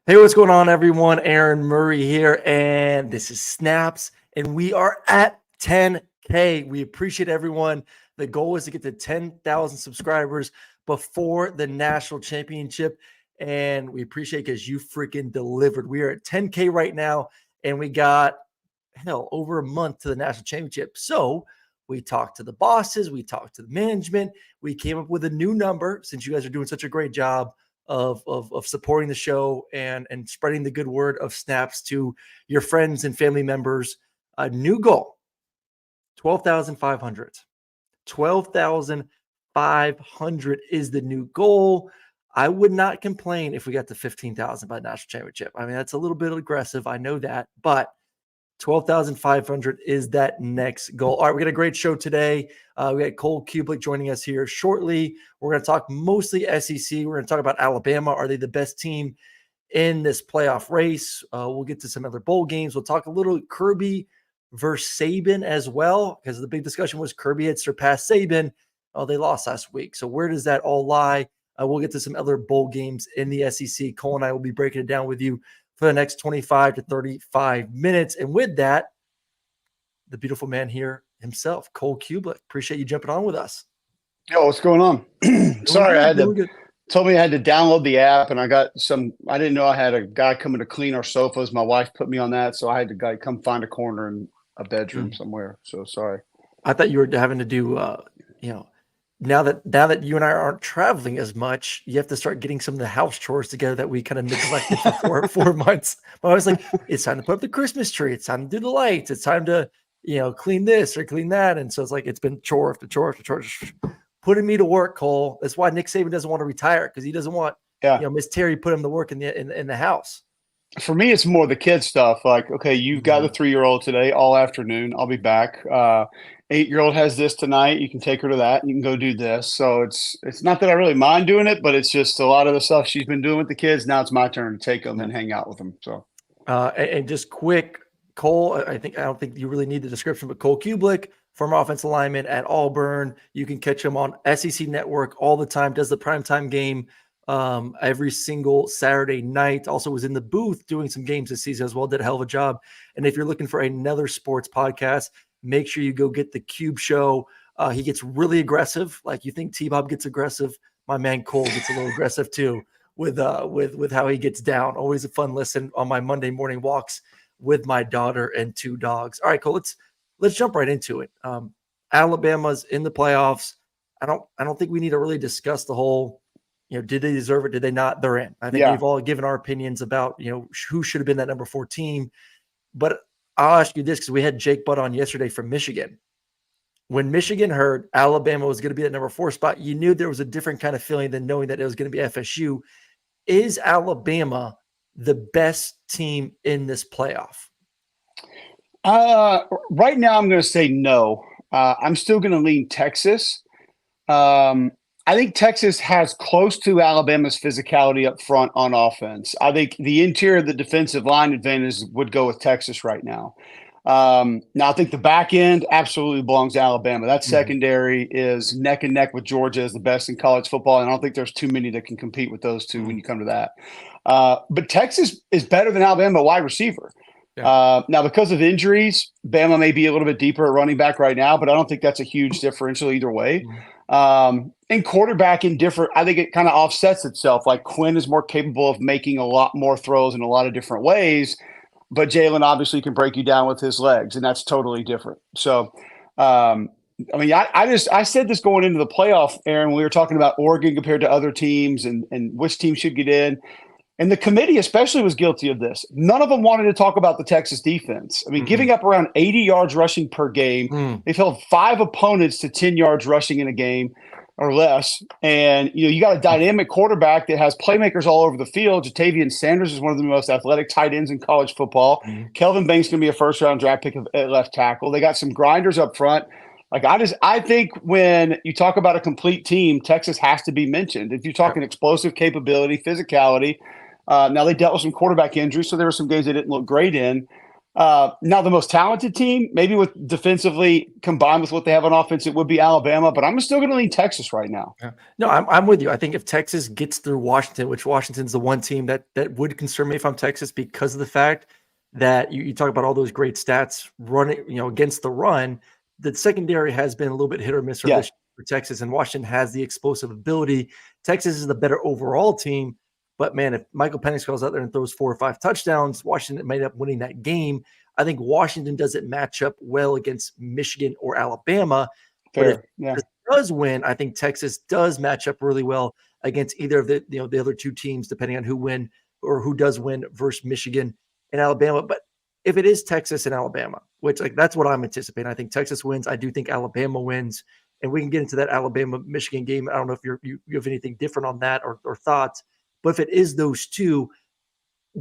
Hey, what's going on, everyone? Aaron Murray here, and this is Snaps, and we are at 10K. We appreciate everyone. The goal is to get to 10,000 subscribers before the national championship, and we appreciate because you freaking delivered. We are at 10K right now, and we got, over a month to the national championship. So we talked to the bosses, we talked to the management, we came up with a new number since you guys are doing such a great job of supporting the show and spreading the good word of Snaps to your friends and family members. A new goal, 12,500. 12,500 is the new goal. I would not complain if we got to 15,000 by the national championship. I mean, that's a little bit aggressive. I know that, but 12,500 is that next goal. All right, we got a great show today. We got Cole Cubelic joining us here shortly. We're going to talk mostly SEC. We're going to talk about Alabama. Are they the best team in this playoff race? We'll get to some other bowl games. We'll talk a little Kirby versus Saban as well, because the big discussion was Kirby had surpassed Saban. Oh, they lost last week. So where does that all lie? We'll get to some other bowl games in the SEC. Cole and I will be breaking it down with you for the next 25 to 35 minutes. And with that, the beautiful man here himself, Cole Cubelic. Appreciate you jumping on with us. Yo, what's going on? Sorry, I had told me I had to download the app, and I didn't know I had a guy coming to clean our sofas. My wife put me on that, so I had to come find a corner in a bedroom somewhere. So sorry. I thought you were having to do, now that you and I aren't traveling as much, you have to start getting some of the house chores together that we kind of neglected for 4 months. But I was like, it's time to put up the Christmas tree. It's time to do the lights. It's time to, clean this or clean that. And so it's like, it's been chore after chore after chore, putting me to work, Cole. That's why Nick Saban doesn't want to retire, because he doesn't want, Miss Terry put him to work in the house. For me, it's more the kid stuff. Like, okay, you've got the 3-year-old today all afternoon. I'll be back. 8-year-old has this tonight. You can take her to that. You can go do this. So it's not that I really mind doing it, but it's just a lot of the stuff she's been doing with the kids. Now it's my turn to take them and hang out with them. So, and just quick, Cole, I don't think you really need the description, but Cole Cubelic, former offensive lineman at Auburn. You can catch him on SEC Network all the time. Does the primetime game every single Saturday night. Also was in the booth doing some games this season as well. Did a hell of a job. And if you're looking for another sports podcast, make sure you go get the Cube Show. He gets really aggressive. Like, you think T-Bob gets aggressive, my man Cole gets a little aggressive too with how he gets down. Always a fun listen on my Monday morning walks with my daughter and 2 dogs. All right, Cole, let's jump right into it. Alabama's in the playoffs. I don't think we need to really discuss the whole, did they deserve it? Did they not? They're in. I think we've all given our opinions about, who should have been that number 4 team. But I'll ask you this, because we had Jake Butt on yesterday from Michigan. When Michigan heard Alabama was going to be at number 4 spot, you knew there was a different kind of feeling than knowing that it was going to be FSU. Is Alabama the best team in this playoff? Right now, I'm going to say no. I'm still going to lean Texas. I think Texas has close to Alabama's physicality up front on offense. I think the interior of the defensive line advantage would go with Texas right now. Now, I think the back end absolutely belongs to Alabama. That secondary is neck and neck with Georgia as the best in college football, and I don't think there's too many that can compete with those two when you come to that. But Texas is better than Alabama wide receiver. Yeah. Now, because of injuries, Bama may be a little bit deeper at running back right now, but I don't think that's a huge differential either way. And quarterback in different, I think it kind of offsets itself. Like, Quinn is more capable of making a lot more throws in a lot of different ways, but Jalen obviously can break you down with his legs, and that's totally different. So, I said this going into the playoff, Aaron, we were talking about Oregon compared to other teams and which team should get in. And the committee especially was guilty of this. None of them wanted to talk about the Texas defense. I mean, giving up around 80 yards rushing per game. They've held 5 opponents to 10 yards rushing in a game or less. And, you got a dynamic quarterback that has playmakers all over the field. Jatavian Sanders is one of the most athletic tight ends in college football. Kelvin Banks is going to be a first-round draft pick at left tackle. They got some grinders up front. Like, I think when you talk about a complete team, Texas has to be mentioned. If you're talking explosive capability, physicality, now they dealt with some quarterback injuries, so there were some games they didn't look great in. Now the most talented team, maybe with defensively combined with what they have on offense, it would be Alabama, but I'm still going to lean Texas right now. Yeah. No, I'm with you. I think if Texas gets through Washington, which Washington's the one team that would concern me if I'm Texas, because of the fact that you talk about all those great stats running, against the run, the secondary has been a little bit hit or miss for this for Texas, and Washington has the explosive ability. Texas is the better overall team, but man, if Michael Penix goes out there and throws 4 or 5 touchdowns, Washington might end up winning that game. I think Washington doesn't match up well against Michigan or Alabama. Fair. But if Texas does win, I think Texas does match up really well against either of the other two teams, depending on who does win versus Michigan and Alabama. But if it is Texas and Alabama, which that's what I'm anticipating, I think Texas wins. I do think Alabama wins, and we can get into that Alabama-Michigan game. I don't know if you have anything different on that or thoughts, but if it is those two,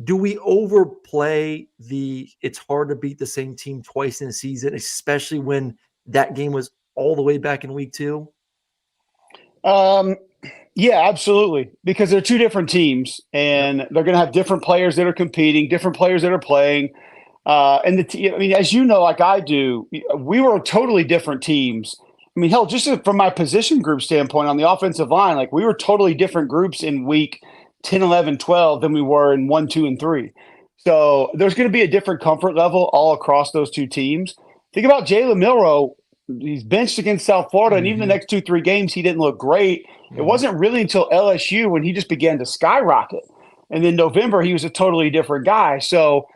do we overplay it's hard to beat the same team twice in a season, especially when that game was all the way back in week 2? Yeah, absolutely. Because they're two different teams, and they're going to have different players that are competing, different players that are playing. As you know, like I do, we were totally different teams. I mean, hell, just from my position group standpoint on the offensive line, like we were totally different groups in week 10, 11, 12 than we were in 1, 2, and 3. So there's going to be a different comfort level all across those two teams. Think about Jalen Milroe. He's benched against South Florida, and even the next 2-3 games, he didn't look great. It wasn't really until LSU when he just began to skyrocket. And then November, he was a totally different guy. So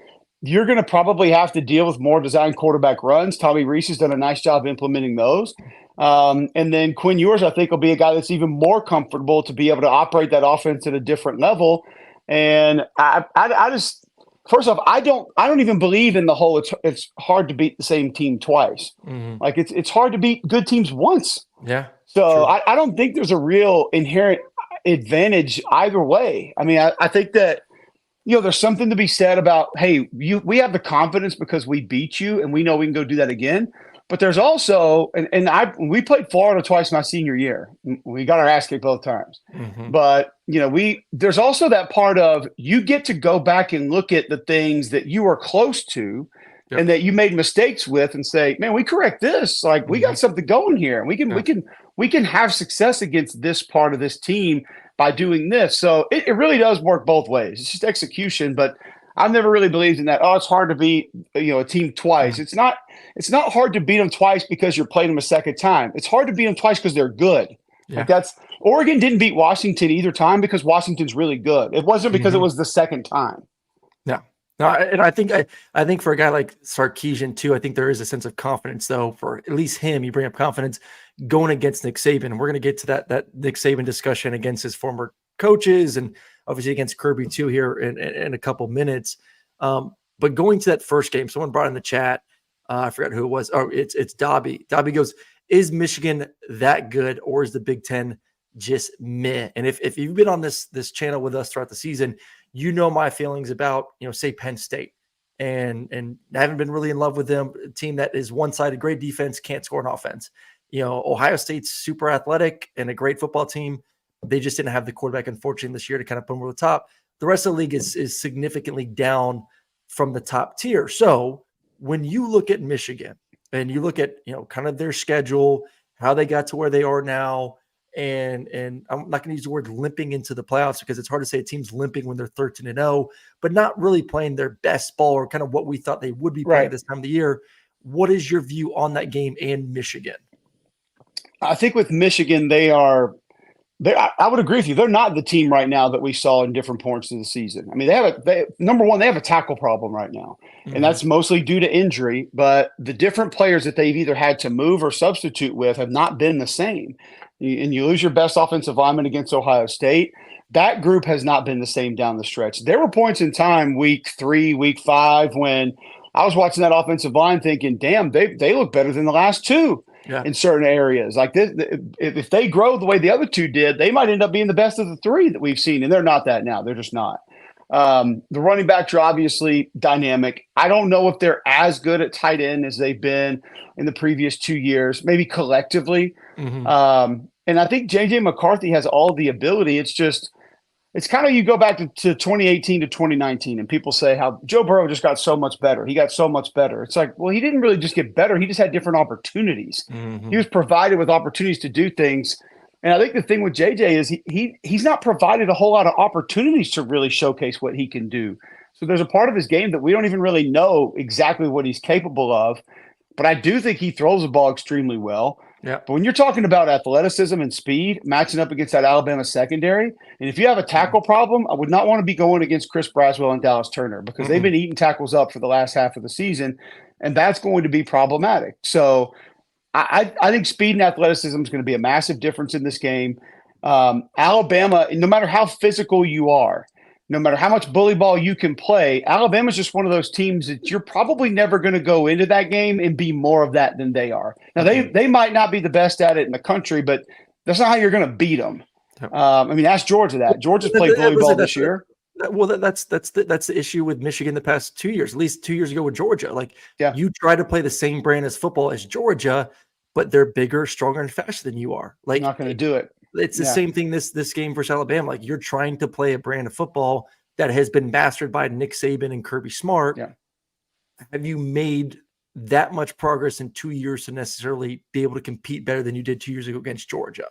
you're going to probably have to deal with more design quarterback runs. Tommy Rees has done a nice job implementing those. And then Quinn Ewers, I think, will be a guy that's even more comfortable to be able to operate that offense at a different level. And I just, first off, I don't even believe in the whole it's hard to beat the same team twice. Like it's hard to beat good teams once. Yeah. So I don't think there's a real inherent advantage either way. I mean, I think that there's something to be said about, hey, we have the confidence because we beat you and we know we can go do that again. But there's also, we played Florida twice my senior year. We got our ass kicked both times. But, there's also that part of you get to go back and look at the things that you were close to and that you made mistakes with and say, man, we correct this. Like we got something going here. We can have success against this part of this team by doing this. So it really does work both ways. It's just execution, but I've never really believed in that. Oh, it's hard to beat, a team twice. It's not hard to beat them twice because you're playing them a second time. It's hard to beat them twice because they're good. Yeah. Like Oregon didn't beat Washington either time because Washington's really good. It wasn't because it was the second time. No, and I think for a guy like Sarkisian too, I think there is a sense of confidence though for at least him. You bring up confidence going against Nick Saban, and we're going to get to that Nick Saban discussion against his former coaches and obviously against Kirby too here in a couple minutes. But going to that first game, someone brought in the chat. I forgot who it was. Oh, it's Dobby. Dobby goes, "Is Michigan that good, or is the Big Ten just meh?" And if you've been on this channel with us throughout the season, you know my feelings about, say Penn State, and I haven't been really in love with them. A team that is one-sided, great defense, can't score an offense. Ohio State's super athletic and a great football team. They just didn't have the quarterback, unfortunately, this year to kind of put them over the top. The rest of the league is significantly down from the top tier. So when you look at Michigan and you look at, kind of their schedule, how they got to where they are now, and I'm not going to use the word limping into the playoffs because it's hard to say a team's limping when they're 13-0, but not really playing their best ball or kind of what we thought they would be playing this time of the year. What is your view on that game and Michigan? I think with Michigan, I would agree with you. They're not the team right now that we saw in different points of the season. I mean, number one, they have a tackle problem right now, and that's mostly due to injury. But the different players that they've either had to move or substitute with have not been the same. And you lose your best offensive lineman against Ohio State. That group has not been the same down the stretch. There were points in time, week 3, week 5, when I was watching that offensive line thinking, damn, they look better than the last two. In certain areas. Like this, if they grow the way the other two did, they might end up being the best of the 3 that we've seen, and they're not that now. They're just not. The running backs are obviously dynamic. I don't know if they're as good at tight end as they've been in the previous 2 years, maybe collectively. And I think J.J. McCarthy has all the ability. It's just it's kind of, you go back to 2018 to 2019 and people say how Joe Burrow just got so much better. He got so much better. It's like, well, he didn't really just get better. He just had different opportunities. Mm-hmm. He was provided with opportunities to do things. And I think the thing with JJ is he's not provided a whole lot of opportunities to really showcase what he can do. So there's a part of his game that we don't even really know exactly what he's capable of. But I do think he throws the ball extremely well. Yeah. But when you're talking about athleticism and speed, matching up against that Alabama secondary, and if you have a tackle problem, I would not want to be going against Chris Braswell and Dallas Turner because they've been eating tackles up for the last half of the season, and that's going to be problematic. So I think speed and athleticism is going to be a massive difference in this game. Alabama, no matter how physical you are, no matter how much bully ball you can play, Alabama's just one of those teams that you're probably never going to go into that game and be more of that than they are. Now, they might not be the best at it in the country, but that's not how you're going to beat them. I mean, ask Georgia that. Georgia's played bully ball this year. Well, that's the issue with Michigan the past 2 years, at least 2 years ago with Georgia. Like, you try to play the same brand as football as Georgia, but they're bigger, stronger, and faster than you are. Like, not going to do it. It's the same thing this game versus Alabama. Like, you're trying to play a brand of football that has been mastered by Nick Saban and Kirby Smart. Yeah. Have you made that much progress in 2 years to necessarily be able to compete better than you did 2 years ago against Georgia?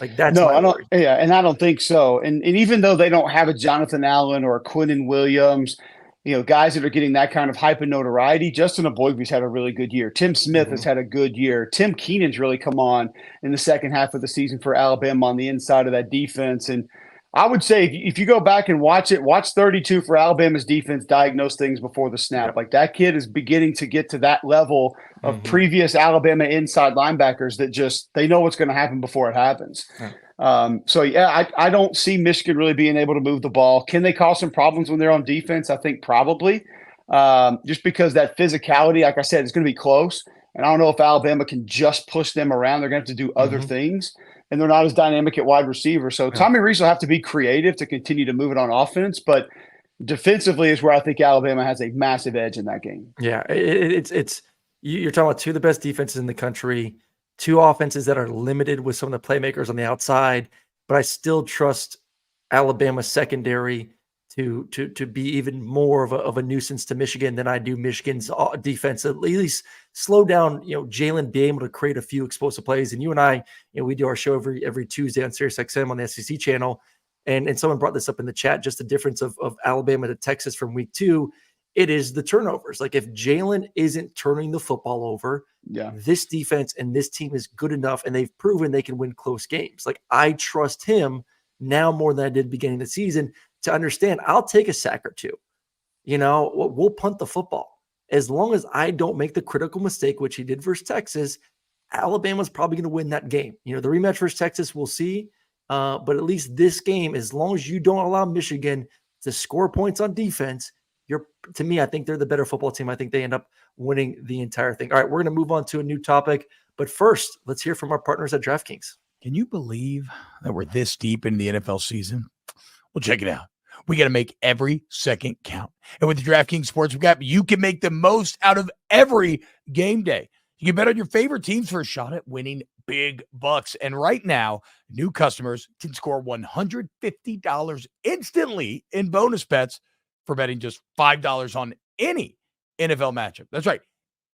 Like, that's no, my I don't. worry. Yeah, and I don't think so. And even though they don't have a Jonathan Allen or a Quinnen Williams, guys that are getting that kind of hype and notoriety, Justin Eboigbe's had a really good year. Tim Smith has had a good year. Tim Keenan's really come on in the second half of the season for Alabama on the inside of that defense. And I would say if you go back and watch 32 for Alabama's defense diagnose things before the snap. Like, that kid is beginning to get to that level of previous Alabama inside linebackers that just they know what's going to happen before it happens. I don't see Michigan really being able to move the ball. Can they cause some problems when they're on defense? I think probably, just because that physicality, like I said, is going to be close. And I don't know if Alabama can just push them around. They're going to have to do other things, and they're not as dynamic at wide receiver. So Tommy Rees will have to be creative to continue to move it on offense, but defensively is where I think Alabama has a massive edge in that game. Yeah, you're talking about two of the best defenses in the country, two offenses that are limited with some of the playmakers on the outside, but I still trust Alabama's secondary to be even more of a nuisance to Michigan than I do Michigan's defense. At least slow down, Jalen being able to create a few explosive plays. And you and I, we do our show every Tuesday on SiriusXM on the SEC channel. And someone brought this up in the chat, just the difference of Alabama to Texas from week 2. It is the turnovers. Like, if Jalen isn't turning the football over, this defense and this team is good enough, and they've proven they can win close games. Like, I trust him now more than I did beginning of the season to understand I'll take a sack or two. We'll punt the football. As long as I don't make the critical mistake, which he did versus Texas, Alabama's probably going to win that game. The rematch versus Texas, we'll see. But at least this game, as long as you don't allow Michigan to score points on defense, to me, I think they're the better football team. I think they end up winning the entire thing. All right, we're going to move on to a new topic. But first, let's hear from our partners at DraftKings. Can you believe that we're this deep in the NFL season? Well, check it out. We got to make every second count. And with the DraftKings Sportsbook app, you can make the most out of every game day. You can bet on your favorite teams for a shot at winning big bucks. And right now, new customers can score $150 instantly in bonus bets for betting just $5 on any NFL matchup. That's right.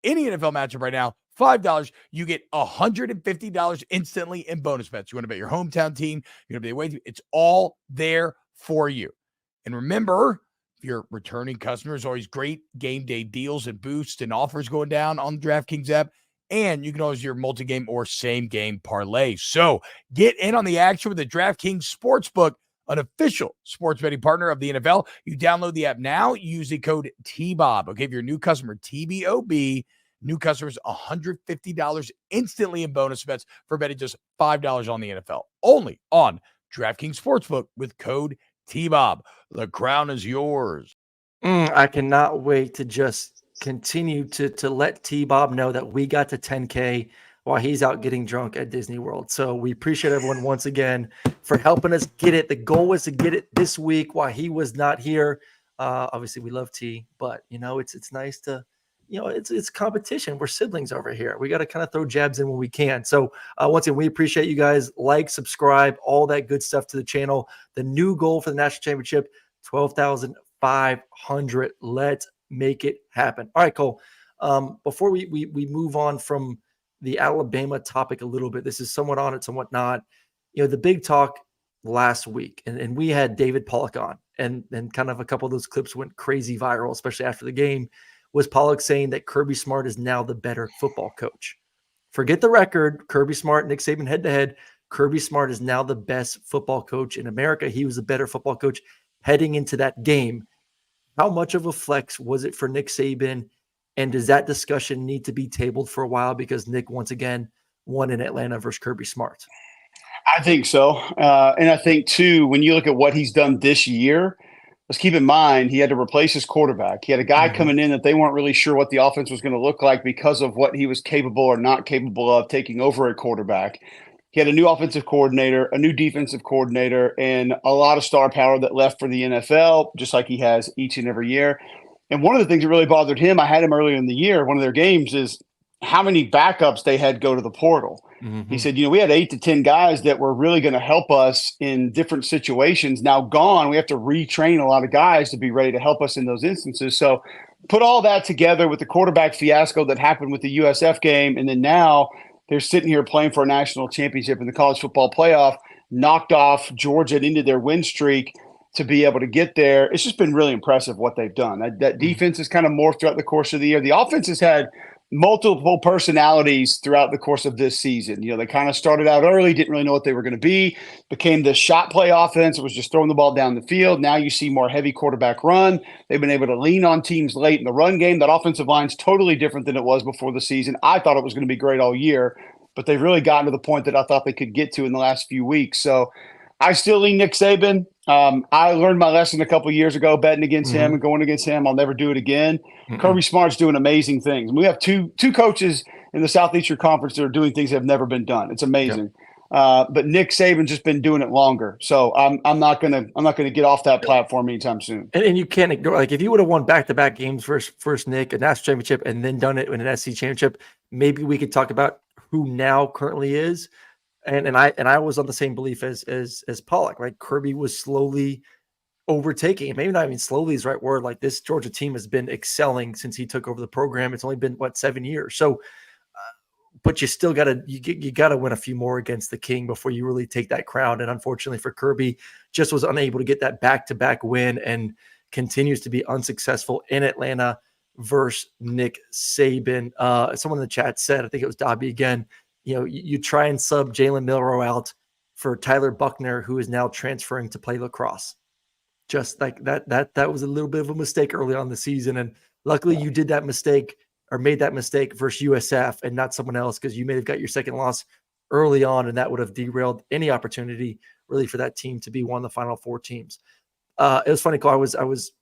Any NFL matchup right now, $5, you get $150 instantly in bonus bets. You want to bet your hometown team, you want to bet away team, it's all there for you. And remember, if you're returning customers, always great game day deals and boosts and offers going down on the DraftKings app. And you can always do your multi-game or same-game parlay. So get in on the action with the DraftKings Sportsbook, an official sports betting partner of the NFL. You download the app now. Use the code TBOB. Okay, if you're a new customer, TBOB, new customers, $150 instantly in bonus bets for betting just $5 on the NFL. Only on DraftKings Sportsbook with code TBOB. The crown is yours. I cannot wait to just continue to let T-Bob know that we got to 10K while he's out getting drunk at Disney World. So we appreciate everyone once again for helping us get it. The goal was to get it this week while he was not here. Obviously, we love T, but it's nice to it's competition. We're siblings over here. We got to kind of throw jabs in when we can. So once again, we appreciate you guys. Like, subscribe, all that good stuff to the channel. The new goal for the national championship, 12,500. Let's make it happen. All right, Cole. Before we move on from the Alabama topic a little bit, this is somewhat on it, somewhat not. The big talk last week, and we had David Pollock on, and kind of a couple of those clips went crazy viral, especially after the game, was Pollock saying that Kirby Smart is now the better football coach. Forget the record, Kirby Smart, Nick Saban head-to-head. Kirby Smart is now the best football coach in America. He was a better football coach heading into that game. How much of a flex was it for Nick Saban? And does that discussion need to be tabled for a while because Nick, once again, won in Atlanta versus Kirby Smart? I think so. And I think, too, when you look at what he's done this year, let's keep in mind he had to replace his quarterback. He had a guy coming in that they weren't really sure what the offense was going to look like because of what he was capable or not capable of taking over at quarterback. He had a new offensive coordinator, a new defensive coordinator, and a lot of star power that left for the NFL, just like he has each and every year. And one of the things that really bothered him, I had him earlier in the year, one of their games, is how many backups they had go to the portal. He said, we had 8 to 10 guys that were really going to help us in different situations. Now gone, we have to retrain a lot of guys to be ready to help us in those instances. So put all that together with the quarterback fiasco that happened with the USF game, and then now they're sitting here playing for a national championship in the college football playoff, knocked off Georgia and into their win streak to be able to get there. It's just been really impressive what they've done. That defense has kind of morphed throughout the course of the year. The offense has had multiple personalities throughout the course of this season. They kind of started out early, didn't really know what they were going to be, became the shot play offense. It was just throwing the ball down the field. Now you see more heavy quarterback run. They've been able to lean on teams late in the run game. That offensive line's totally different than it was before the season. I thought it was going to be great all year, but they've really gotten to the point that I thought they could get to in the last few weeks. So I still lean Nick Saban. I learned my lesson a couple of years ago betting against him and going against him. I'll never do it again. Kirby Smart's doing amazing things. We have two coaches in the Southeastern Conference that are doing things that have never been done. It's amazing. But Nick Saban's just been doing it longer. So I'm not gonna get off that platform anytime soon. And you can't ignore, like, if you would have won back-to-back games first Nick, a national championship, and then done it in an SC championship, maybe we could talk about who now currently is. And I was on the same belief as Pollock. Like, Kirby was slowly overtaking, maybe not even slowly is the right word. Like, this Georgia team has been excelling since he took over the program. It's only been 7 years. So, but you still gotta win a few more against the King before you really take that crown. And unfortunately for Kirby, just was unable to get that back-to-back win and continues to be unsuccessful in Atlanta versus Nick Saban. Someone in the chat said, I think it was Dobby again, you try and sub Jalen Milroe out for Tyler Buckner, who is now transferring to play lacrosse. Just like that was a little bit of a mistake early on in the season. And luckily you did that mistake or made that mistake versus USF and not someone else, because you may have got your second loss early on, and that would have derailed any opportunity really for that team to be one of the final 4 teams. It was funny, Cole. I was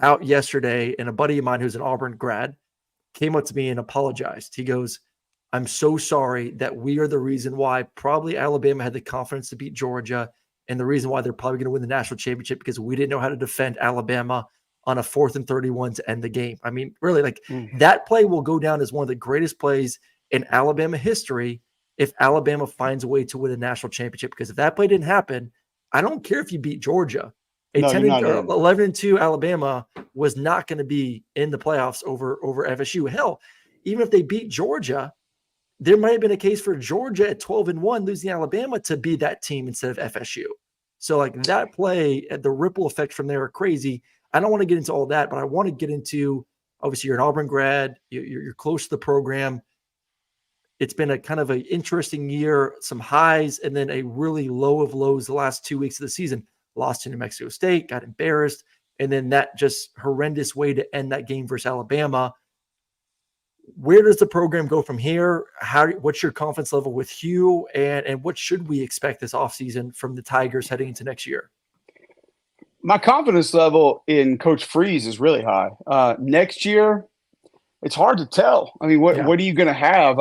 out yesterday, and a buddy of mine who's an Auburn grad came up to me and apologized. He goes, "I'm so sorry that we are the reason why probably Alabama had the confidence to beat Georgia, and the reason why they're probably going to win the national championship, because we didn't know how to defend Alabama on a 4th and 31 to end the game." I mean, really, like, that play will go down as one of the greatest plays in Alabama history if Alabama finds a way to win a national championship. Because if that play didn't happen, I don't care if you beat Georgia. 11-2 Alabama was not going to be in the playoffs over FSU. Hell, even if they beat Georgia, there might have been a case for Georgia at 12-1 losing Alabama to be that team instead of FSU. So, like, that play, the ripple effects from there are crazy. I don't want to get into all that, but I want to get into, obviously, you're an Auburn grad, you're close to the program. It's been a kind of an interesting year, some highs, and then a really low of lows the last 2 weeks of the season. Lost to New Mexico State, got embarrassed, and then that just horrendous way to end that game versus Alabama. Where does the program go from here? What's your confidence level with Hugh, and what should we expect this offseason from the Tigers heading into next year? My confidence level in Coach Freeze is really high. Next year, it's hard to tell. I mean, what are you going to have?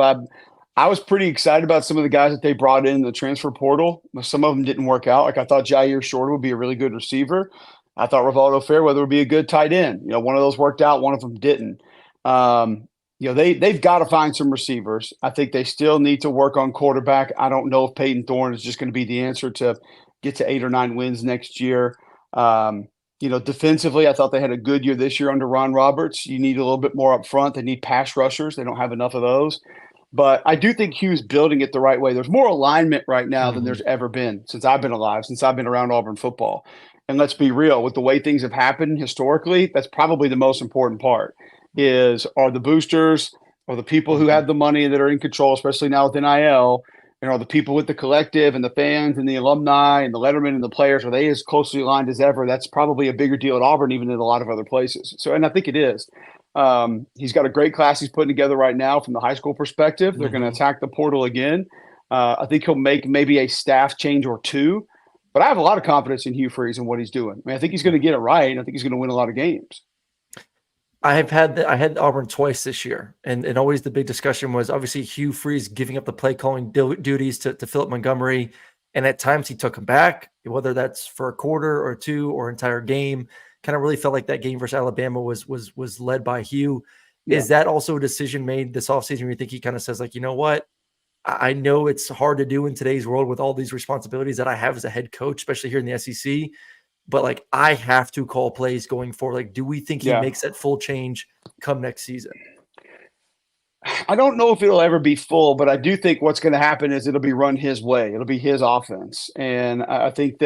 I was pretty excited about some of the guys that they brought in the transfer portal. Some of them didn't work out. Like, I thought Jair Shorter would be a really good receiver. I thought Rivaldo Fairweather would be a good tight end. One of those worked out, one of them didn't. They've got to find some receivers. I think they still need to work on quarterback. I don't know if Peyton Thorne is just going to be the answer to get to 8 or 9 wins next year. Defensively, I thought they had a good year this year under Ron Roberts. You need a little bit more up front. They need pass rushers. They don't have enough of those. But I do think Hugh's building it the right way. There's more alignment right now than there's ever been since I've been alive, since I've been around Auburn football. And let's be real, with the way things have happened historically, that's probably the most important part. Are the boosters or the people who have the money that are in control, especially now with NIL, and are the people with the collective and the fans and the alumni and the lettermen and the players, are they as closely aligned as ever? That's probably a bigger deal at Auburn even than a lot of other places. So, and I think it is. He's got a great class he's putting together right now from the high school perspective. They're going to attack the portal again. I think he'll make maybe a staff change or two. But I have a lot of confidence in Hugh Freeze and what he's doing. I think he's going to get it right, and I think he's going to win a lot of games. I had Auburn twice this year, and always the big discussion was obviously Hugh Freeze giving up the play calling duties to Philip Montgomery, and at times he took him back, whether that's for a quarter or two or entire game. Kind of really felt like that game versus Alabama was led by Hugh. Yeah. Is that also a decision made this offseason where you think he kind of says, like, you know what? I know it's hard to do in today's world with all these responsibilities that I have as a head coach, especially here in the SEC. But, like, I have to call plays going forward. Like, do we think he makes that full change come next season? I don't know if it'll ever be full, but I do think what's going to happen is it'll be run his way. It'll be his offense. And I think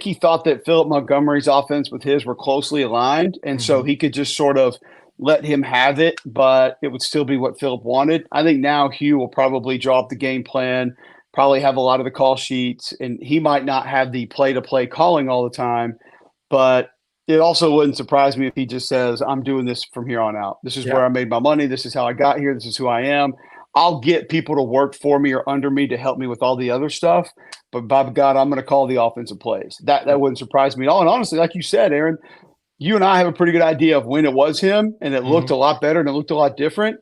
he thought that Philip Montgomery's offense with his were closely aligned, and so he could just sort of let him have it, but it would still be what Philip wanted. I think now Hugh will probably draw up the game plan, probably have a lot of the call sheets, and he might not have the play-to-play calling all the time, but it also wouldn't surprise me if he just says, I'm doing this from here on out. This is where I made my money. This is how I got here. This is who I am. I'll get people to work for me or under me to help me with all the other stuff. But by God, I'm going to call the offensive plays. That wouldn't surprise me at all. And honestly, like you said, Aaron, you and I have a pretty good idea of when it was him, and it looked a lot better and it looked a lot different.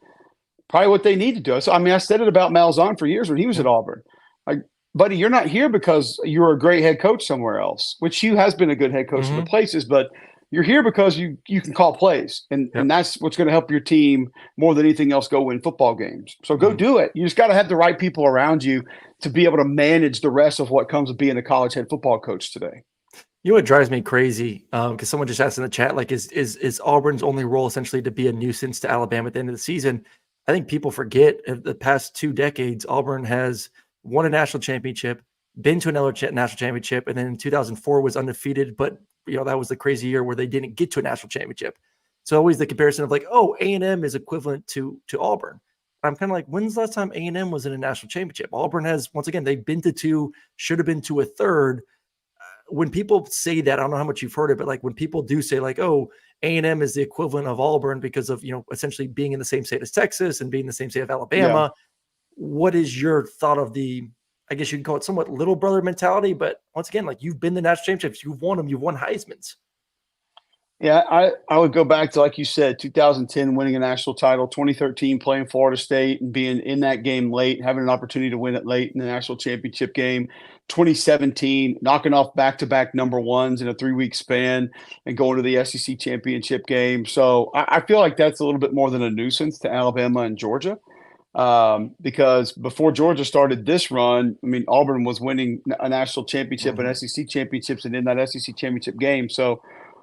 Probably what they need to do. So, I said it about Malzahn for years when he was at Auburn. Like, buddy, you're not here because you're a great head coach somewhere else, which Hugh has been a good head coach in the places, but you're here because you can call plays, and that's what's going to help your team more than anything else go win football games. So go do it. You just got to have the right people around you to be able to manage the rest of what comes with being a college head football coach today. You know what drives me crazy? Because someone just asked in the chat, like, is Auburn's only role essentially to be a nuisance to Alabama at the end of the season? I think people forget the past 2 decades, Auburn has won a national championship, been to another national championship, and then in 2004 was undefeated, but that was the crazy year where they didn't get to a national championship. So always the comparison of like, oh, A&M is equivalent to Auburn. I'm kind of like, when's the last time A&M was in a national championship? Auburn has, once again, they've been to 2, should have been to a 3rd. When people say that, I don't know how much you've heard it, but like when people do say like, oh, A&M is the equivalent of Auburn because of, essentially being in the same state as Texas and being in the same state of Alabama. What is your thought of the, I guess you can call it somewhat little brother mentality, but once again, like you've been the national championships, you've won them, you've won Heismans. Yeah, I would go back to, like you said, 2010 winning a national title, 2013 playing Florida State and being in that game late, having an opportunity to win it late in the national championship game, 2017 knocking off back-to-back number ones in a 3-week span and going to the SEC championship game. So I feel like that's a little bit more than a nuisance to Alabama and Georgia. Because before Georgia started this run, Auburn was winning a national championship and SEC championships and in that SEC championship game. So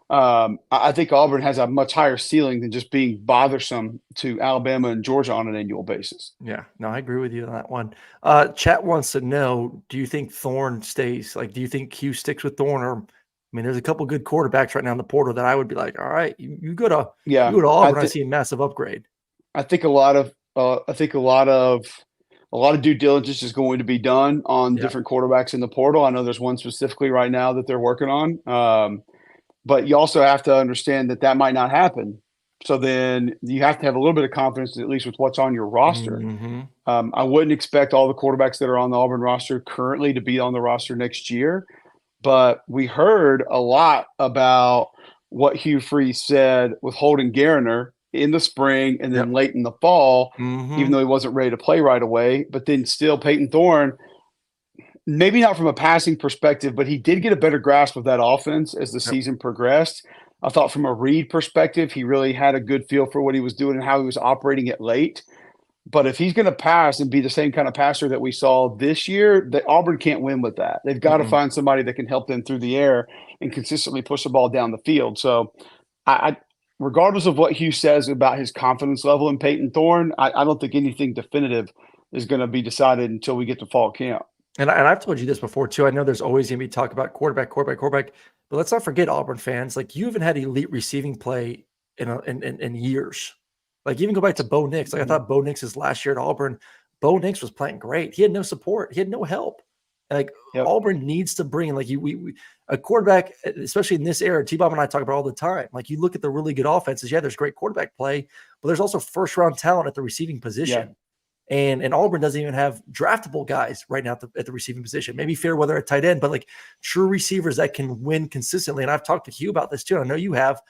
I think Auburn has a much higher ceiling than just being bothersome to Alabama and Georgia on an annual basis. Yeah, no, I agree with you on that one. Chat wants to know, do you think Thorne stays? Like, do you think Hugh sticks with Thorne? Or, there's a couple good quarterbacks right now in the portal that I would be like, all right, you go to Auburn, I see a massive upgrade. I think a lot of due diligence is going to be done on different quarterbacks in the portal. I know there's one specifically right now that they're working on. But you also have to understand that might not happen. So then you have to have a little bit of confidence, at least with what's on your roster. I wouldn't expect all the quarterbacks that are on the Auburn roster currently to be on the roster next year. But we heard a lot about what Hugh Freeze said with Holden Gariner in the spring and then late in the fall, even though he wasn't ready to play right away. But then still Peyton Thorne, maybe not from a passing perspective, but he did get a better grasp of that offense as the season progressed. I thought from a read perspective, he really had a good feel for what he was doing and how he was operating it late. But if he's going to pass and be the same kind of passer that we saw this year, that Auburn can't win with that. They've got to find somebody that can help them through the air and consistently push the ball down the field. So, I regardless of what Hugh says about his confidence level in Peyton Thorne, I don't think anything definitive is going to be decided until we get to fall camp. And I've told you this before too. I know there's always going to be talk about quarterback, but let's not forget, Auburn fans, like, you haven't had elite receiving play in years. Like, even go back to Bo Nix. Like, I thought Bo Nix's last year at Auburn, Bo Nix was playing great. He had no support. He had no help. Like, Auburn needs to bring in, like, a quarterback, especially in this era. T-Bob and I talk about all the time. Like, you look at the really good offenses. Yeah, there's great quarterback play, but there's also first-round talent at the receiving position. Yeah. And Auburn doesn't even have draftable guys right now at the receiving position. Maybe Fairweather at tight end, but like true receivers that can win consistently. And I've talked to Hugh about this too. I know you have.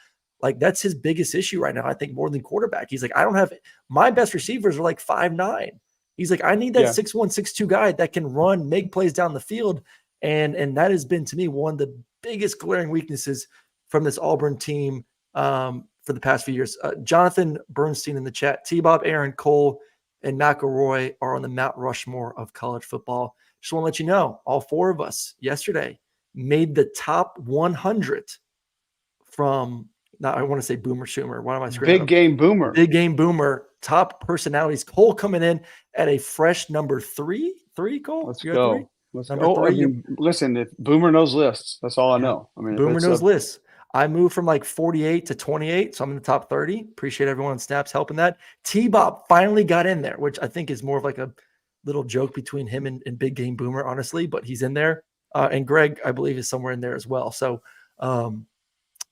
Like, that's his biggest issue right now, I think, more than quarterback. He's like, I don't have – my best receivers are like 5'9". He's like, I need that 6'1", 6'2" guy that can run, make plays down the field. And that has been, to me, one of the biggest glaring weaknesses from this Auburn team for the past few years. Jonathan Bernstein in the chat, T-Bob, Aaron, Cole, and McElroy are on the Mount Rushmore of college football. Just want to let you know, all four of us yesterday made the top 100 from – now I want to say Boomer Schumer. Why am I screwing Big up? Game Boomer. Big Game Boomer. Top personalities. Cole coming in at a fresh number 3. Cole? Let's go. Number 3. I mean, listen, if Boomer knows lists, that's all I know. I mean, Boomer knows lists. I moved from like 48 to 28, so I'm in the top 30. Appreciate everyone on Snaps helping that. T-Bob finally got in there, which I think is more of like a little joke between him and Big Game Boomer, honestly, but he's in there. And Greg, I believe, is somewhere in there as well. So,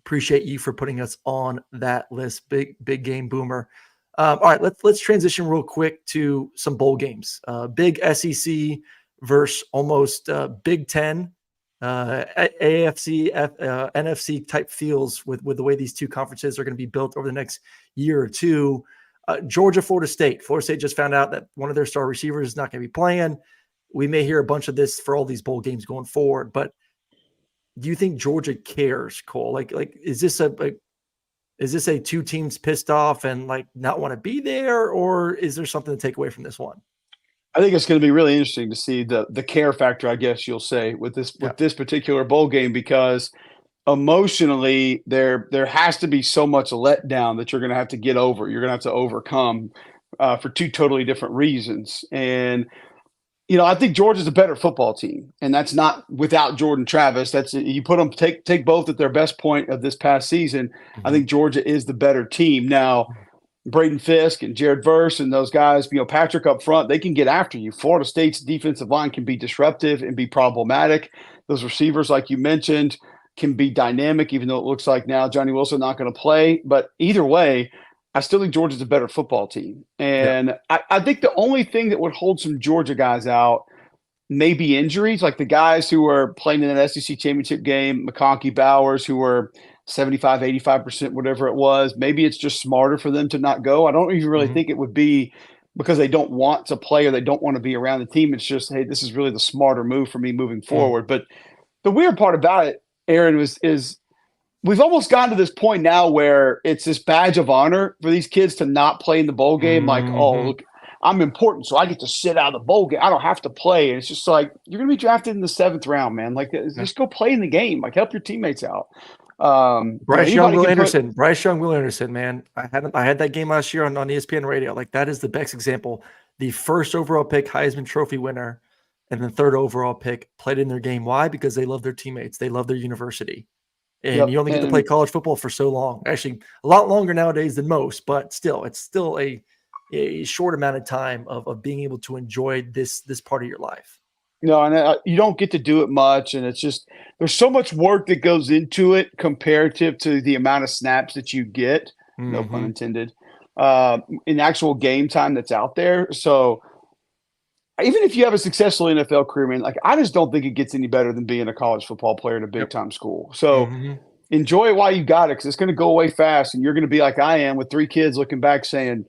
appreciate you for putting us on that list. Big Game Boomer. All right, let's transition real quick to some bowl games. Big SEC versus almost Big Ten, AFC, NFC type feels with the way these two conferences are going to be built over the next year or two. Georgia, Florida State. Florida State just found out that one of their star receivers is not going to be playing. We may hear a bunch of this for all these bowl games going forward, but do you think Georgia cares, Cole? Like, is this a two teams pissed off and like not want to be there, or is there something to take away from this one? I think it's going to be really interesting to see the care factor, I guess you'll say, with this particular bowl game, because emotionally there has to be so much letdown that you're going to have to get over. You're going to have to overcome for two totally different reasons. And I think Georgia's a better football team, and that's not without Jordan Travis. That's you put them take both at their best point of this past season. Mm-hmm. I think Georgia is the better team. Now, Braden Fisk and Jared Verse and those guys, Patrick up front, they can get after you. Florida State's defensive line can be disruptive and be problematic. Those receivers, like you mentioned, can be dynamic, even though it looks like now Johnny Wilson not going to play. But either way, I still think Georgia's a better football team. And I think the only thing that would hold some Georgia guys out may be injuries, like the guys who were playing in an SEC championship game, McConkey, Bowers, who were 75, 85%, whatever it was. Maybe it's just smarter for them to not go. I don't even really think it would be because they don't want to play or they don't want to be around the team. It's just, hey, this is really the smarter move for me moving forward. But the weird part about it, Aaron, is we've almost gotten to this point now where it's this badge of honor for these kids to not play in the bowl game. Like, oh, look, I'm important, so I get to sit out of the bowl game. I don't have to play. And it's just like, you're going to be drafted in the 7th round, man. Like, just go play in the game. Like, help your teammates out. Bryce Young, Will Anderson, man. I had that game last year on ESPN radio. Like, that is the best example. The first overall pick, Heisman Trophy winner, and the 3rd overall pick played in their game. Why? Because they love their teammates. They love their university. And you only get to play college football for so long. Actually, a lot longer nowadays than most, but still, it's still a short amount of time of being able to enjoy this part of your life. No, and you don't get to do it much, and it's just there's so much work that goes into it comparative to the amount of snaps that you get, no pun intended, in actual game time that's out there. So even if you have a successful NFL career, man, like I just don't think it gets any better than being a college football player at a big-time school. So enjoy it while you got it, because it's going to go away fast, and you're going to be like I am with 3 kids looking back saying,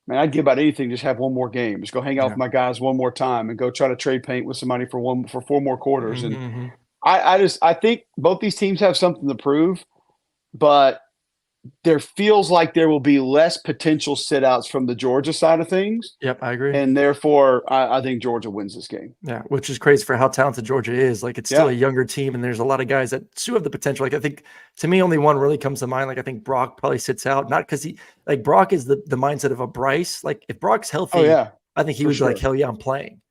man, I'd give about anything just have one more game. Just go hang out with my guys one more time and go try to trade paint with somebody for 4 more quarters. And I think both these teams have something to prove. but there feels like there will be less potential sit-outs from the Georgia side of things. Yep, I agree. And therefore, I think Georgia wins this game. Yeah, which is crazy for how talented Georgia is. Like, it's still a younger team, and there's a lot of guys that still have the potential. Like, I think, to me, only one really comes to mind. Like, I think Brock probably sits out, not because Brock is the mindset of a Bryce. Like, if Brock's healthy, I think he would be like, hell yeah, I'm playing.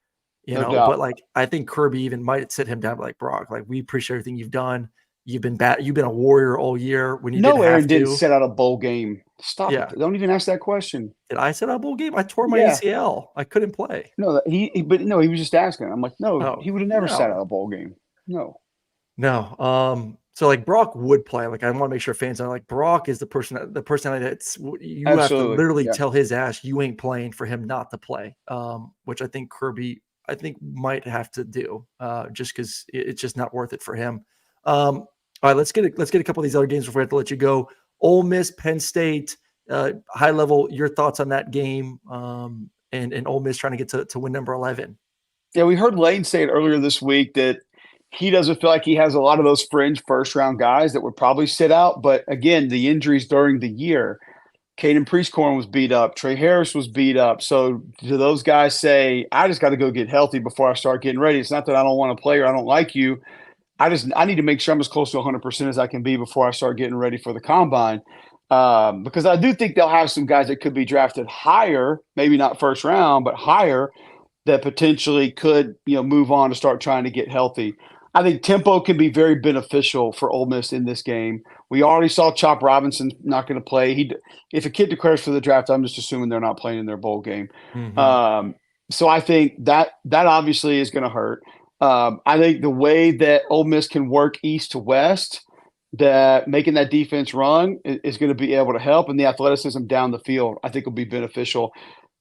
You know, doubt. But like, I think Kirby even might sit him down like, Brock, like, we appreciate everything you've done. You've been a warrior all year when you Aaron didn't set out a bowl game. Stop it. Don't even ask that question. Did I set out a bowl game? I tore my ACL. I couldn't play. No, he was just asking. I'm like, no, he would have never set out a bowl game. No. So like Brock would play. Like, I want to make sure fans are like, Brock is the personality that's you have to literally tell his ass you ain't playing for him not to play. Which I think Kirby might have to do just because it's just not worth it for him. All right, let's get a couple of these other games before we have to let you go. Ole Miss, Penn State, high level. Your thoughts on that game? And Ole Miss trying to get to win number 11. Yeah, we heard Lane say it earlier this week that he doesn't feel like he has a lot of those fringe first round guys that would probably sit out. But again, the injuries during the year, Caden Priestcorn was beat up, Trey Harris was beat up. So do those guys say, I just got to go get healthy before I start getting ready? It's not that I don't want to play or I don't like you. I need to make sure I'm as close to 100% as I can be before I start getting ready for the combine. Because I do think they'll have some guys that could be drafted higher, maybe not first round, but higher, that potentially could, move on to start trying to get healthy. I think tempo can be very beneficial for Ole Miss in this game. We already saw Chop Robinson not going to play. If a kid declares for the draft, I'm just assuming they're not playing in their bowl game. Mm-hmm. So I think that obviously is going to hurt. I think the way that Ole Miss can work east to west, that making that defense run is going to be able to help, and the athleticism down the field I think will be beneficial.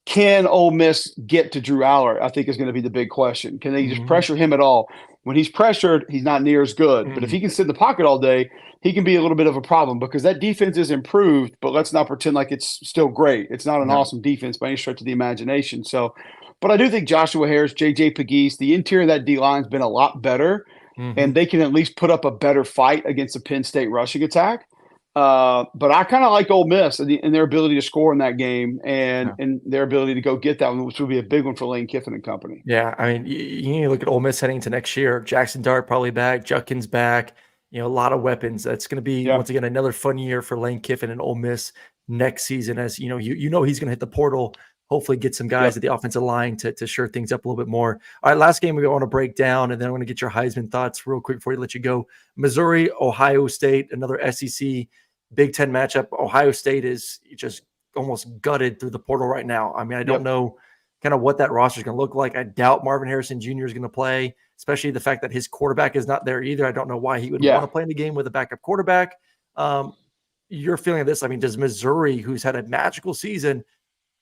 Can Ole Miss get to Drew Aller? I think is going to be the big question. Can they just pressure him at all? When he's pressured, he's not near as good. But if he can sit in the pocket all day, he can be a little bit of a problem because that defense is improved, but let's not pretend like it's still great. It's not an awesome defense by any stretch of the imagination. So, but I do think Joshua Harris, J.J. Pegues, the interior of that D-line has been a lot better, and they can at least put up a better fight against the Penn State rushing attack. But I kind of like Ole Miss and their ability to score in that game and their ability to go get that one, which would be a big one for Lane Kiffin and company. Yeah, I mean, you need to look at Ole Miss heading into next year. Jackson Dart probably back, Judkins back. A lot of weapons. That's going to be once again another fun year for Lane Kiffin and Ole Miss next season. As you know he's going to hit the portal. Hopefully, get some guys at the offensive line to shore things up a little bit more. All right, last game we want to break down, and then I want to get your Heisman thoughts real quick before we let you go. Missouri, Ohio State, another SEC Big Ten matchup. Ohio State is just almost gutted through the portal right now. I mean, I don't know kind of what that roster is going to look like. I doubt Marvin Harrison Jr. is going to play, especially the fact that his quarterback is not there either. I don't know why he would want to play in the game with a backup quarterback. Your feeling of this? I mean, does Missouri, who's had a magical season,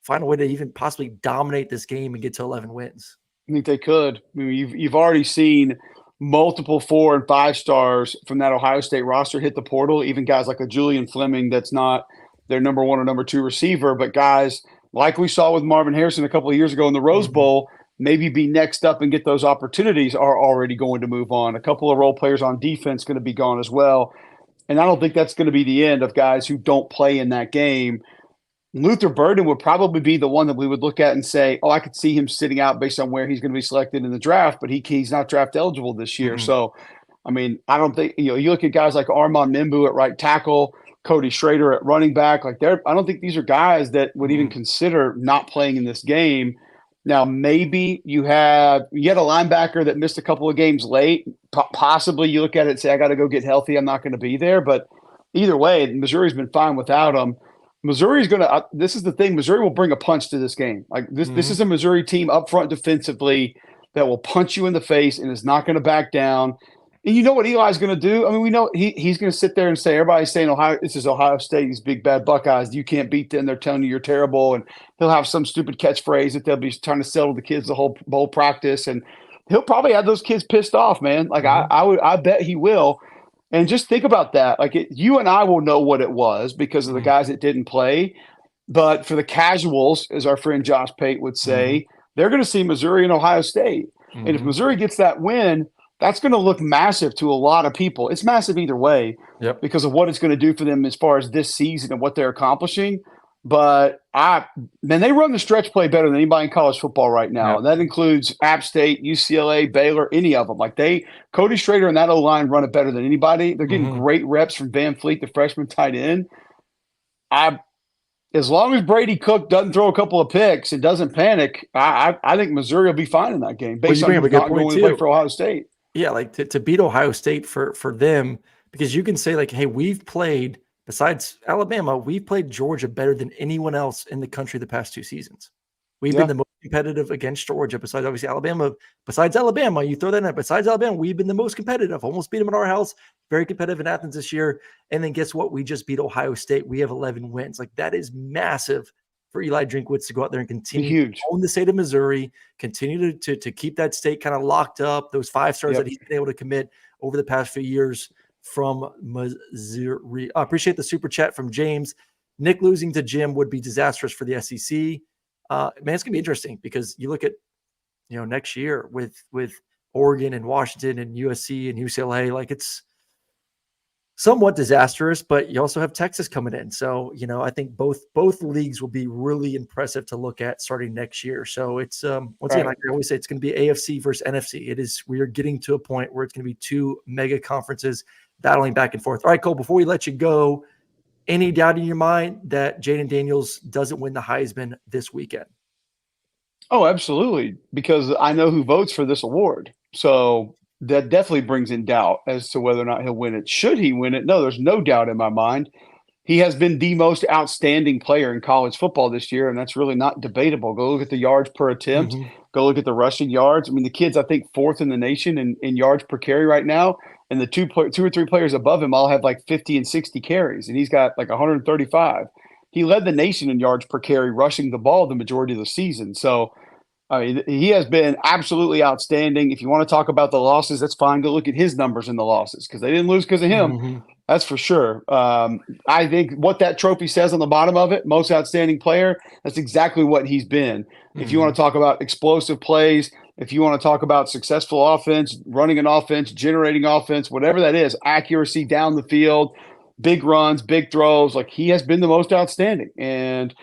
find a way to even possibly dominate this game and get to 11 wins? I think they could. I mean, you've already seen multiple 4 and 5 stars from that Ohio State roster hit the portal, even guys like a Julian Fleming that's not their number 1 or number 2 receiver, but guys like we saw with Marvin Harrison a couple of years ago in the Rose Bowl, maybe be next up and get those opportunities, are already going to move on. A couple of role players on defense going to be gone as well. And I don't think that's going to be the end of guys who don't play in that game. Luther Burden would probably be the one that we would look at and say, I could see him sitting out based on where he's going to be selected in the draft, but he's not draft eligible this year. So, I mean, I don't think, you look at guys like Armand Mimbu at right tackle, Cody Schrader at running back, I don't think these are guys that would even consider not playing in this game. Now, maybe you had a linebacker that missed a couple of games late. Possibly you look at it and say, I got to go get healthy. I'm not going to be there. But either way, Missouri's been fine without him. Missouri's going to this is the thing. Missouri will bring a punch to this game. This is a Missouri team up front defensively that will punch you in the face and is not going to back down. And you know what Eli's going to do? I mean, we know he's going to sit there and say, everybody's saying this is Ohio State, these big bad Buckeyes. You can't beat them. They're telling you you're terrible. And he'll have some stupid catchphrase that they'll be trying to sell to the kids the whole bowl practice. And he'll probably have those kids pissed off, man. I bet he will. And just think about that. You and I will know what it was because of the guys that didn't play. But for the casuals, as our friend Josh Pate would say, they're going to see Missouri and Ohio State. And if Missouri gets that win, that's going to look massive to a lot of people. It's massive either way because of what it's going to do for them as far as this season and what they're accomplishing. But they run the stretch play better than anybody in college football right now. And that includes App State, UCLA, Baylor, any of them. Like Cody Schrader and that O-line run it better than anybody. They're getting great reps from Van Fleet, the freshman tight end. As long as Brady Cook doesn't throw a couple of picks and doesn't panic, I think Missouri will be fine in that game based on who's not going to play for Ohio State. Yeah, like to beat Ohio State for them, because you can say like, hey, we've played, besides Alabama, we've played Georgia better than anyone else in the country the past 2 seasons. We've been the most competitive against Georgia, besides obviously Alabama. Besides Alabama, you throw that in. Besides Alabama, we've been the most competitive. Almost beat them in our house. Very competitive in Athens this year. And then guess what? We just beat Ohio State. We have 11 wins. Like that is massive for Eli Drinkwitz to go out there and continue to own the state of Missouri, continue to keep that state kind of locked up. Those 5 stars that he's been able to commit over the past few years from Missouri. I appreciate the super chat from James. Nick losing to Jim would be disastrous for the SEC. Man, it's gonna be interesting because you look at, next year with Oregon and Washington and USC and UCLA, like it's somewhat disastrous, but you also have Texas coming in. So, I think both leagues will be really impressive to look at starting next year. So it's once again, like I always say, it's going to be AFC versus NFC. We are getting to a point where it's going to be 2 mega conferences battling back and forth. All right, Cole, before we let you go, any doubt in your mind that Jaden Daniels doesn't win the Heisman this weekend? Oh, absolutely. Because I know who votes for this award. So that definitely brings in doubt as to whether or not he'll win it. Should he win it? No, there's no doubt in my mind. He has been the most outstanding player in college football this year, and that's really not debatable. Go look at the yards per attempt. Go look at the rushing yards. I mean, the kid's, I think, 4th in the nation in yards per carry right now, and the 2 or 3 players above him all have like 50 and 60 carries, and he's got like 135. He led the nation in yards per carry rushing the ball the majority of the season. So, I mean, he has been absolutely outstanding. If you want to talk about the losses, that's fine. Go look at his numbers in the losses because they didn't lose because of him. That's for sure. I think what that trophy says on the bottom of it, most outstanding player, that's exactly what he's been. If you want to talk about explosive plays, if you want to talk about successful offense, running an offense, generating offense, whatever that is, accuracy down the field, big runs, big throws, like he has been the most outstanding. And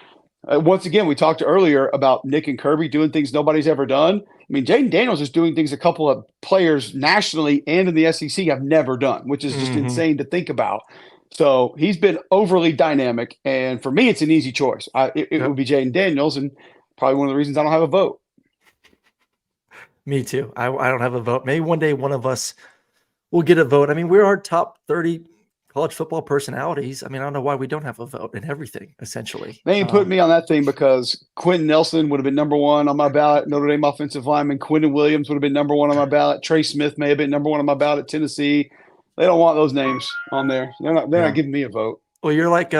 once again, we talked earlier about Nick and Kirby doing things nobody's ever done. I mean, Jaden Daniels is doing things a couple of players nationally and in the SEC have never done, which is just insane to think about. So he's been overly dynamic. And for me, it's an easy choice. It would be Jaden Daniels, and probably one of the reasons I don't have a vote. Me too. I don't have a vote. Maybe one day one of us will get a vote. I mean, we're our top 30 college football personalities. I mean, I don't know why we don't have a vote in everything, essentially. They ain't put me on that thing because Quentin Nelson would have been number 1 on my ballot. Notre Dame offensive lineman Quentin Williams would have been number 1 on my ballot. Trey Smith may have been number 1 on my ballot at Tennessee. They don't want those names on there. They're not giving me a vote. Well, you're like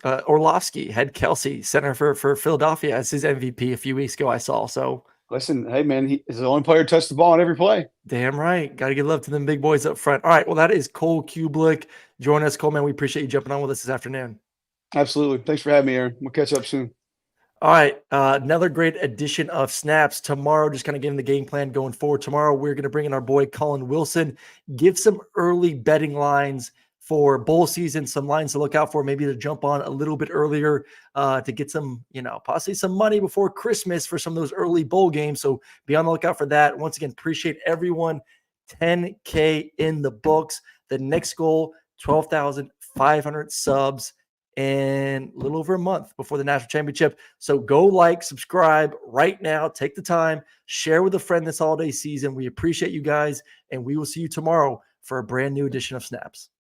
Orlovsky had Kelsey, center for Philadelphia, as his MVP a few weeks ago, I saw. So listen, hey, man, he's the only player to touch the ball on every play. Damn right. Got to give love to them big boys up front. All right. Well, that is Cole Cubelic. Join us, Cole, man. We appreciate you jumping on with us this afternoon. Absolutely. Thanks for having me, Aaron. We'll catch up soon. All right. Another great edition of Snaps tomorrow. Just kind of getting the game plan going forward. Tomorrow, we're going to bring in our boy Colin Wilson, give some early betting lines for bowl season, some lines to look out for, maybe to jump on a little bit earlier to get some, possibly some money before Christmas for some of those early bowl games. So be on the lookout for that. Once again, appreciate everyone. 10K in the books. The next goal, 12,500 subs in a little over a month before the national championship. So go subscribe right now. Take the time, share with a friend this holiday season. We appreciate you guys, and we will see you tomorrow for a brand new edition of Snaps.